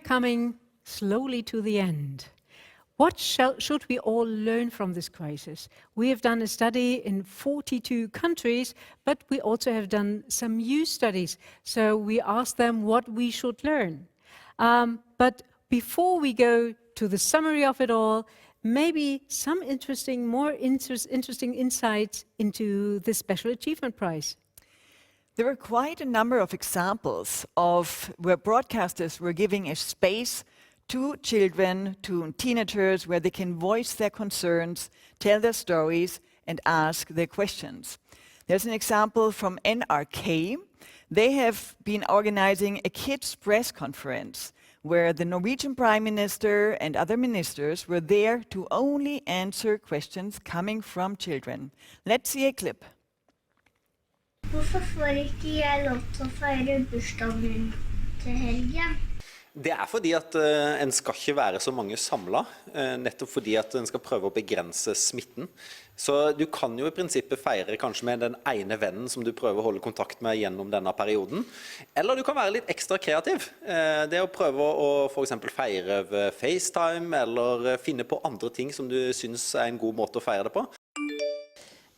coming slowly to the end. What should we all learn from this crisis? We have done a study in 42 countries, but we also have done some youth studies. So we asked them what we should learn. But before we go to the summary of it all, maybe some more interesting insights into the Special Achievement Prize. There were quite a number of examples of where broadcasters were giving a space to children, to teenagers, where they can voice their concerns, tell their stories, and ask their questions. There's an example from NRK. They have been organizing a kids' press conference where the Norwegian Prime Minister and other ministers were there to only answer questions coming from children. Let's see a clip. Hvorfor får ikke jeg lov til å feire bursdagen min til helgen? Det fordi at en skal ikke være så mange samlet, nettopp fordi at en skal prøve å begrense smitten. Så du kan jo i prinsippet feire kanskje med den ene vennen som du prøver å holde kontakt med gjennom denne perioden. Eller du kan være litt ekstra kreativ. Det å prøve å for eksempel feire over FaceTime, eller finne på andre ting som du synes er en god måte å feire det på.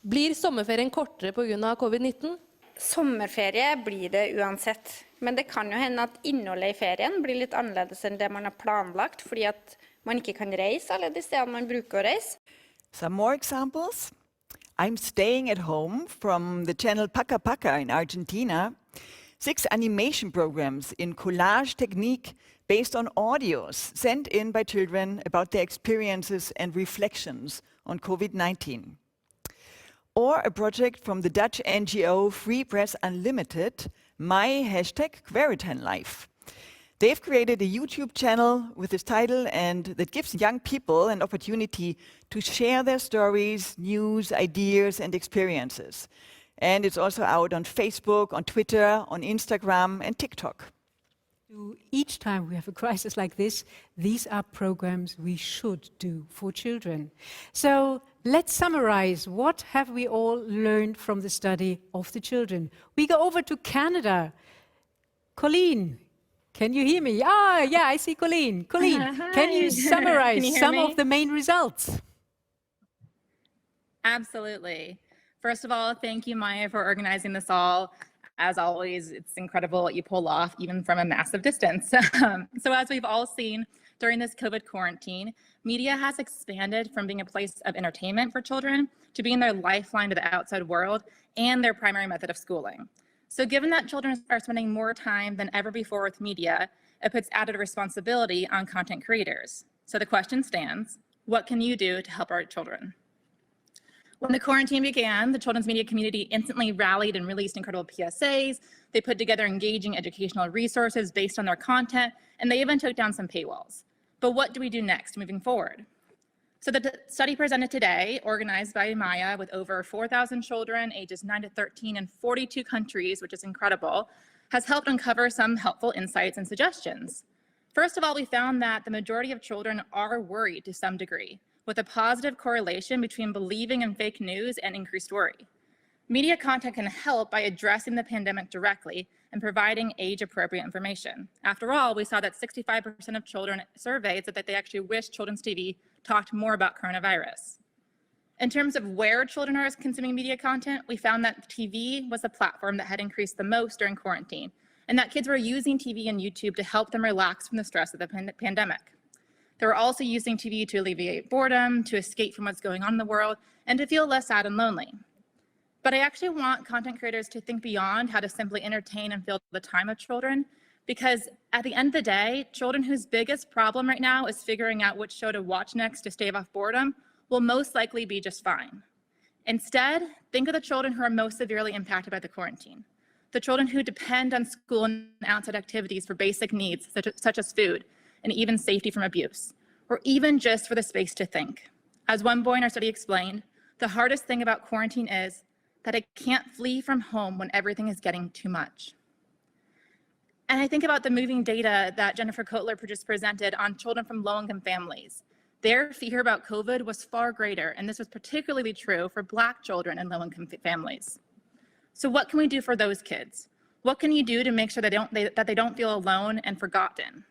Blir sommerferien kortere på grunn av covid-19? Sommerferie blir det uansett, men det kan jo hende at innholdet i ferien blir litt annerledes enn det man har planlagt, fordi at man ikke kan reise alle de stedene man bruker å reise. Some more examples. I'm staying at home from the channel Paka Paka in Argentina. 6 animation programs in collage technique based on audios sent in by children about their experiences and reflections on COVID-19. Or a project from the Dutch NGO Free Press Unlimited, my #Queritanlife. They've created a YouTube channel with this title and that gives young people an opportunity to share their stories, news, ideas and experiences. And it's also out on Facebook, on Twitter, on Instagram and TikTok. Each time we have a crisis like this, these are programs we should do for children. So let's summarize. What have we all learned from the study of the children? We go over to Canada. Colleen, can you hear me? Yeah, I see Colleen. Colleen, can you summarize some of the main results? Absolutely. First of all, thank you, Maya, for organizing this all. As always, it's incredible what you pull off, even from a massive distance. So as we've all seen during this COVID quarantine, media has expanded from being a place of entertainment for children to being their lifeline to the outside world and their primary method of schooling. So given that children are spending more time than ever before with media, it puts added responsibility on content creators. So the question stands, what can you do to help our children? When the quarantine began, the children's media community instantly rallied and released incredible PSAs. They put together engaging educational resources based on their content, and they even took down some paywalls. But what do we do next moving forward? So the study presented today, organized by Maya with over 4,000 children ages 9 to 13 in 42 countries, which is incredible, has helped uncover some helpful insights and suggestions. First of all, we found that the majority of children are worried to some degree, with a positive correlation between believing in fake news and increased worry. Media content can help by addressing the pandemic directly and providing age-appropriate information. After all, we saw that 65% of children surveyed said that they actually wish children's TV talked more about coronavirus. In terms of where children are consuming media content, we found that TV was the platform that had increased the most during quarantine, and that kids were using TV and YouTube to help them relax from the stress of the pandemic. They were also using TV to alleviate boredom, to escape from what's going on in the world, and to feel less sad and lonely. But I actually want content creators to think beyond how to simply entertain and fill the time of children, because at the end of the day, children whose biggest problem right now is figuring out which show to watch next to stave off boredom will most likely be just fine. Instead, think of the children who are most severely impacted by the quarantine, the children who depend on school and outside activities for basic needs, such as food, and even safety from abuse, or even just for the space to think. As one boy in our study explained, the hardest thing about quarantine is that I can't flee from home when everything is getting too much. And I think about the moving data that Jennifer Kotler just presented on children from low-income families. Their fear about COVID was far greater, and this was particularly true for Black children in low-income families. So what can we do for those kids? What can you do to make sure that they don't feel alone and forgotten?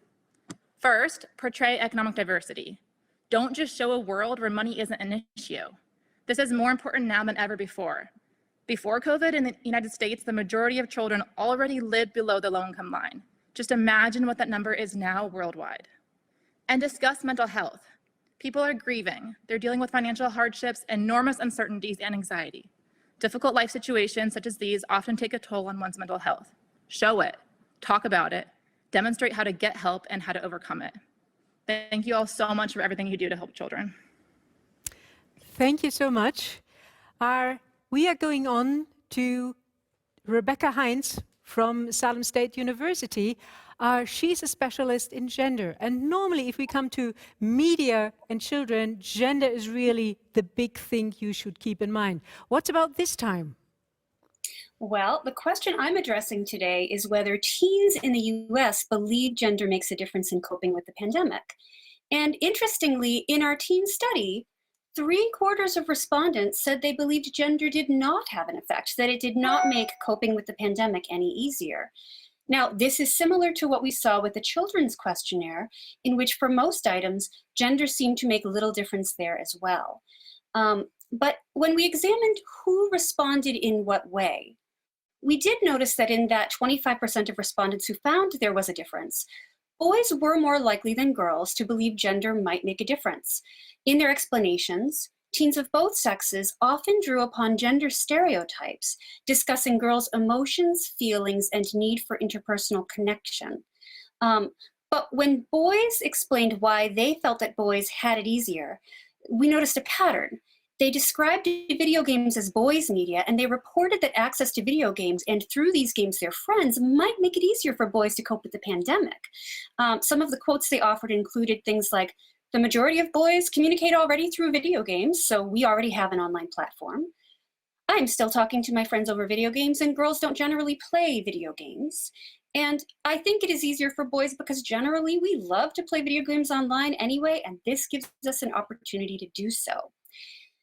First, portray economic diversity. Don't just show a world where money isn't an issue. This is more important now than ever before. Before COVID in the United States, the majority of children already lived below the low-income line. Just imagine what that number is now worldwide. And discuss mental health. People are grieving. They're dealing with financial hardships, enormous uncertainties, and anxiety. Difficult life situations such as these often take a toll on one's mental health. Show it, talk about it, demonstrate how to get help and how to overcome it. Thank you all so much for everything you do to help children. Thank you so much. We are going on to Rebecca Heinz from Salem State University. She's a specialist in gender. And normally, if we come to media and children, gender is really the big thing you should keep in mind. What about this time? Well, the question I'm addressing today is whether teens in the US believe gender makes a difference in coping with the pandemic. And interestingly, in our teen study, 3/4 of respondents said they believed gender did not have an effect, that it did not make coping with the pandemic any easier. Now, this is similar to what we saw with the children's questionnaire, in which for most items, gender seemed to make little difference there as well. But when we examined who responded in what way, we did notice that in that 25% of respondents who found there was a difference, boys were more likely than girls to believe gender might make a difference. In their explanations, teens of both sexes often drew upon gender stereotypes, discussing girls' emotions, feelings, and need for interpersonal connection. But when boys explained why they felt that boys had it easier, we noticed a pattern. They described video games as boys' media, and they reported that access to video games and through these games their friends might make it easier for boys to cope with the pandemic. Some of the quotes they offered included things like, "The majority of boys communicate already through video games, so we already have an online platform. I'm still talking to my friends over video games, and girls don't generally play video games. And I think it is easier for boys because generally we love to play video games online anyway, and this gives us an opportunity to do so."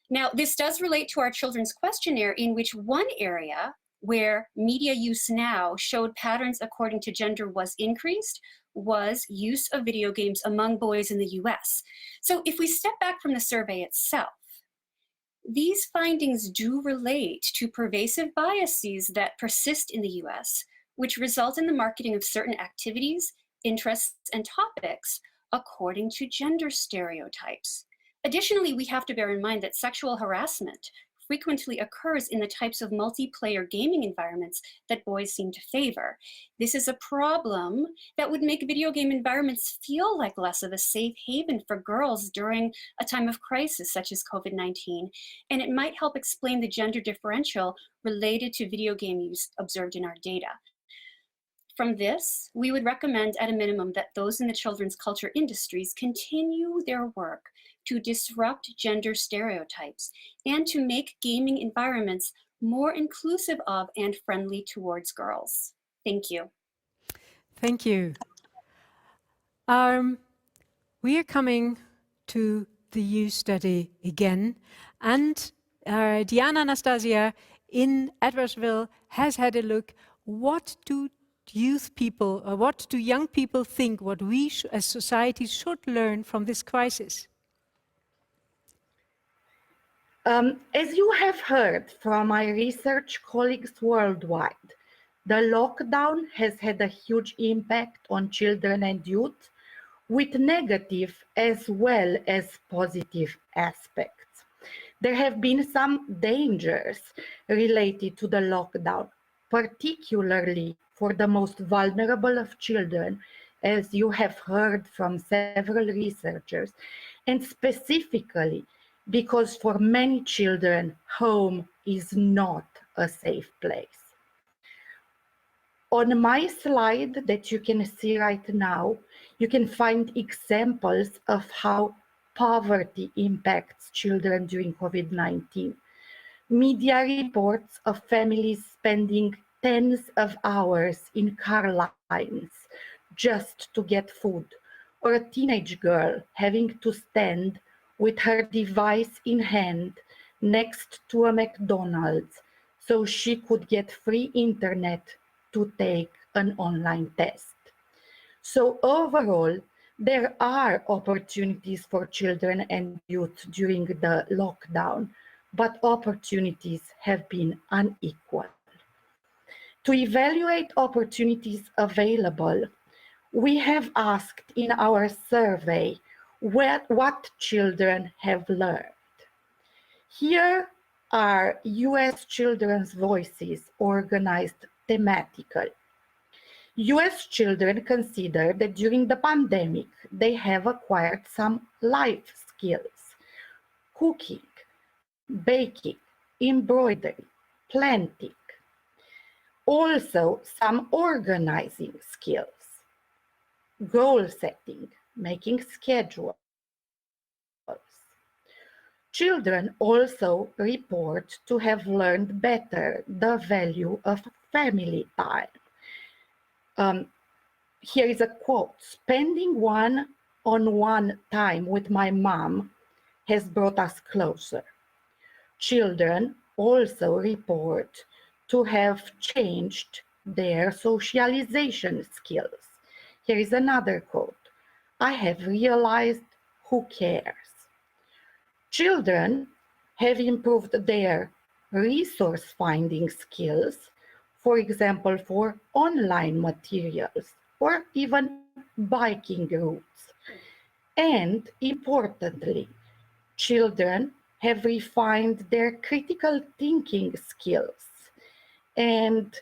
Now, this does relate to our children's questionnaire, in which one area where media use now showed patterns according to gender was increased was use of video games among boys in the US. So if we step back from the survey itself, these findings do relate to pervasive biases that persist in the US, which result in the marketing of certain activities, interests, and topics according to gender stereotypes. Additionally, we have to bear in mind that sexual harassment frequently occurs in the types of multiplayer gaming environments that boys seem to favor. This is a problem that would make video game environments feel like less of a safe haven for girls during a time of crisis such as COVID-19, and it might help explain the gender differential related to video game use observed in our data. From this, we would recommend at a minimum that those in the children's culture industries continue their work to disrupt gender stereotypes and to make gaming environments more inclusive of and friendly towards girls. Thank you. Thank you. We are coming to the youth study again, and Diana Anastasia in Edwardsville has had a look. What do young people think, what we as society should learn from this crisis? As you have heard from my research colleagues worldwide, the lockdown has had a huge impact on children and youth, with negative as well as positive aspects. There have been some dangers related to the lockdown, particularly for the most vulnerable of children, as you have heard from several researchers, and specifically because for many children, home is not a safe place. On my slide that you can see right now, you can find examples of how poverty impacts children during COVID-19. Media reports of families spending tens of hours in car lines just to get food, or a teenage girl having to stand with her device in hand next to a McDonald's so she could get free internet to take an online test. So overall, There are opportunities for children and youth during the lockdown, but opportunities have been unequal. To evaluate opportunities available, we have asked in our survey what children have learned. Here are US children's voices organized thematically. US children consider that during the pandemic, they have acquired some life skills: cooking, baking, embroidery, planting. Also, some organizing skills, goal setting, making schedules. Children also report to have learned better the value of family time. Here is a quote: "Spending one-on-one time with my mom has brought us closer." Children also report to have changed their socialization skills. Here is another quote: "I have realized who cares." Children have improved their resource finding skills, for example, for online materials or even biking routes. And importantly, children have refined their critical thinking skills. And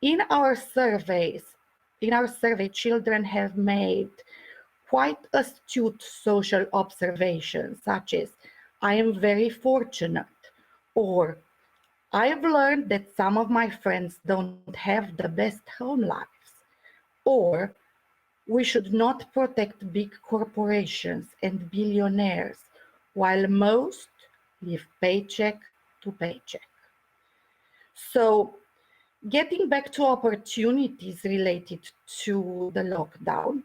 in our survey, children have made quite astute social observations, such as, "I am very fortunate," or "I've learned that some of my friends don't have the best home lives," or "We should not protect big corporations and billionaires while most live paycheck to paycheck." So, getting back to opportunities related to the lockdown,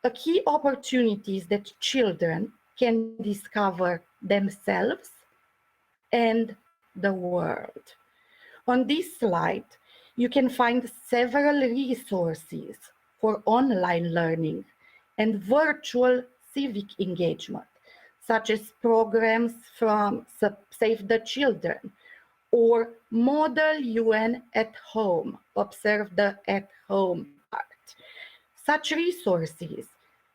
a key opportunity is that children can discover themselves and the world. On this slide, you can find several resources for online learning and virtual civic engagement, such as programs from Save the Children or Model UN at Home, observe the at home part. Such resources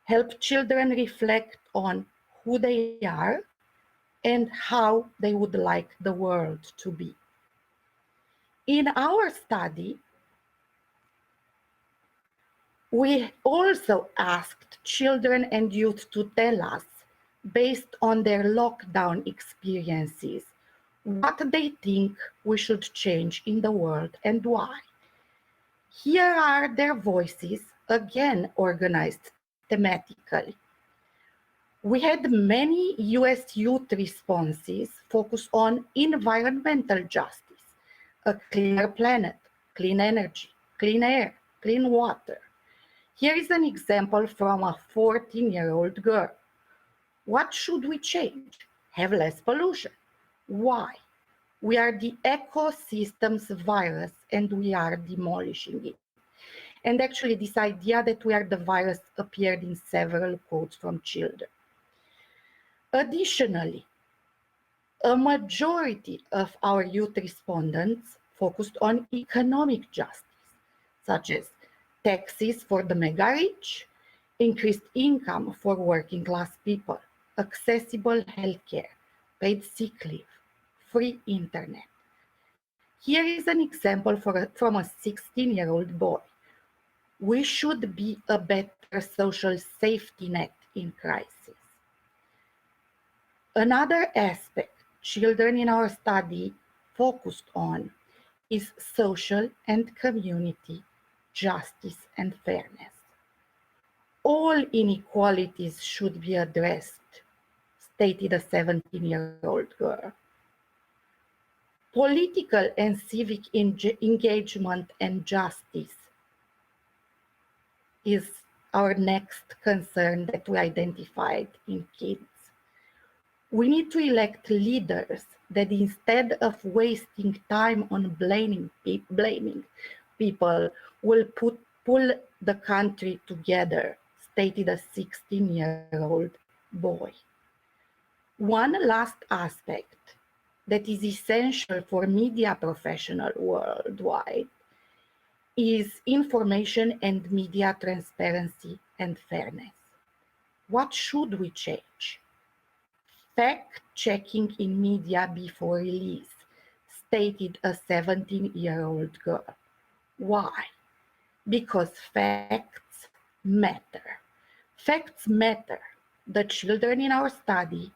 help children reflect on who they are and how they would like the world to be. In our study, we also asked children and youth to tell us, based on their lockdown experiences, what they think we should change in the world and why. Here are their voices, again organized thematically. We had many US youth responses focused on environmental justice, a cleaner planet, clean energy, clean air, clean water. Here is an example from a 14-year-old girl. What should we change? Have less pollution. Why? We are the ecosystem's virus and we are demolishing it. And actually, this idea that we are the virus appeared in several quotes from children. Additionally, a majority of our youth respondents focused on economic justice, such as taxes for the mega rich, increased income for working class people, accessible healthcare, paid sick leave, free internet. Here is an example from a 16-year-old boy. We should be a better social safety net in crisis. Another aspect children in our study focused on is social and community justice and fairness. All inequalities should be addressed, stated a 17-year-old girl. Political and civic engagement and justice is our next concern that we identified in kids. We need to elect leaders that, instead of wasting time on blaming people, will pull the country together, stated a 16-year-old boy. One last aspect that is essential for media professionals worldwide is information and media transparency and fairness. What should we change? Fact-checking in media before release, stated a 17-year-old girl. Why? Because facts matter. Facts matter. The children in our study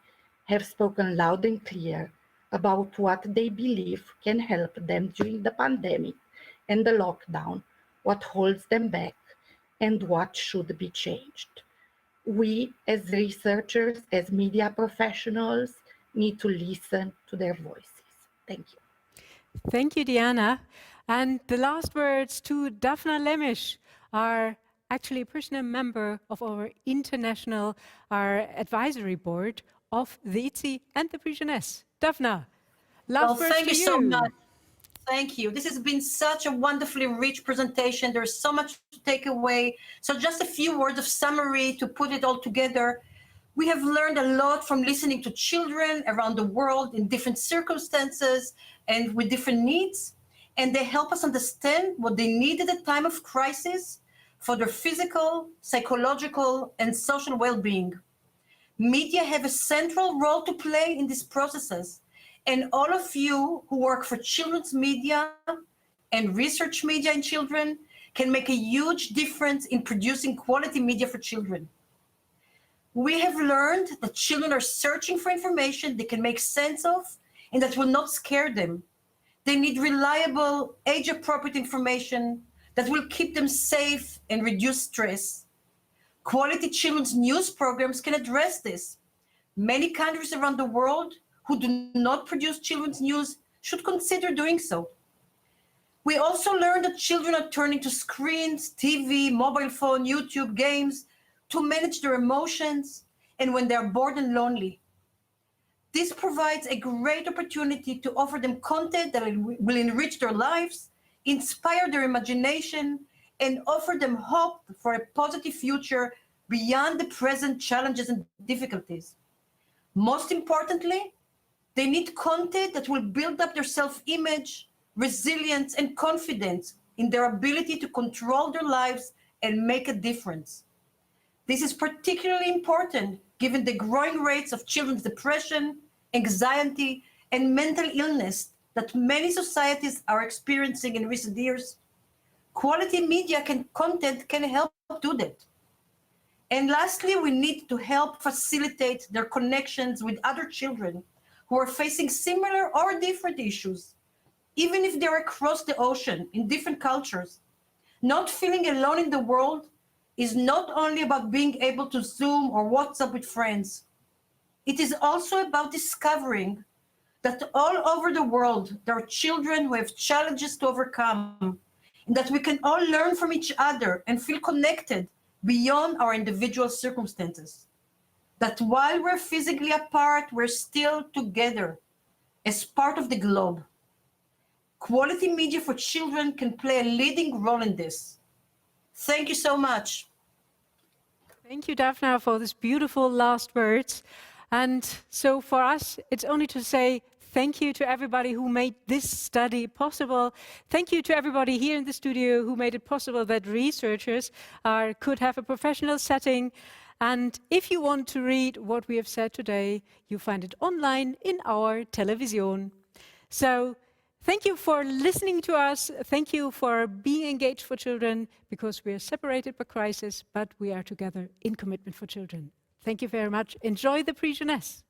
have spoken loud and clear about what they believe can help them during the pandemic and the lockdown, what holds them back, and what should be changed. We, as researchers, as media professionals, need to listen to their voices. Thank you. Thank you, Diana. And the last words to Daphna Lemisch, our actually a personal member of our international, our advisory board of the ITSI and the PJI20. Daphna, last words thank to you so much. Thank you. This has been such a wonderfully rich presentation. There's so much to take away. So just a few words of summary to put it all together. We have learned a lot from listening to children around the world in different circumstances and with different needs. And they help us understand what they need at a time of crisis for their physical, psychological, and social well-being. Media have a central role to play in these processes. And all of you who work for children's media and research media in children can make a huge difference in producing quality media for children. We have learned that children are searching for information they can make sense of and that will not scare them. They need reliable, age-appropriate information that will keep them safe and reduce stress. Quality children's news programs can address this. Many countries around the world who do not produce children's news should consider doing so. We also learned that children are turning to screens, TV, mobile phone, YouTube, games to manage their emotions and when they're bored and lonely. This provides a great opportunity to offer them content that will enrich their lives, inspire their imagination, and offer them hope for a positive future beyond the present challenges and difficulties. Most importantly, they need content that will build up their self-image, resilience, and confidence in their ability to control their lives and make a difference. This is particularly important given the growing rates of children's depression, anxiety, and mental illness that many societies are experiencing in recent years. Quality media content can help do that. And lastly, we need to help facilitate their connections with other children who are facing similar or different issues, even if they're across the ocean in different cultures. Not feeling alone in the world is not only about being able to Zoom or WhatsApp with friends. It is also about discovering that all over the world, there are children who have challenges to overcome, and that we can all learn from each other and feel connected beyond our individual circumstances. That while we're physically apart, we're still together as part of the globe. Quality media for children can play a leading role in this. Thank you so much. Thank you, Daphna, for this beautiful last words. And so for us, it's only to say thank you to everybody who made this study possible. Thank you to everybody here in the studio who made it possible that researchers could have a professional setting. And if you want to read what we have said today, you find it online in our television. So thank you for listening to us. Thank you for being engaged for children, because we are separated by crisis, but we are together in commitment for children. Thank you very much. Enjoy the PJI20.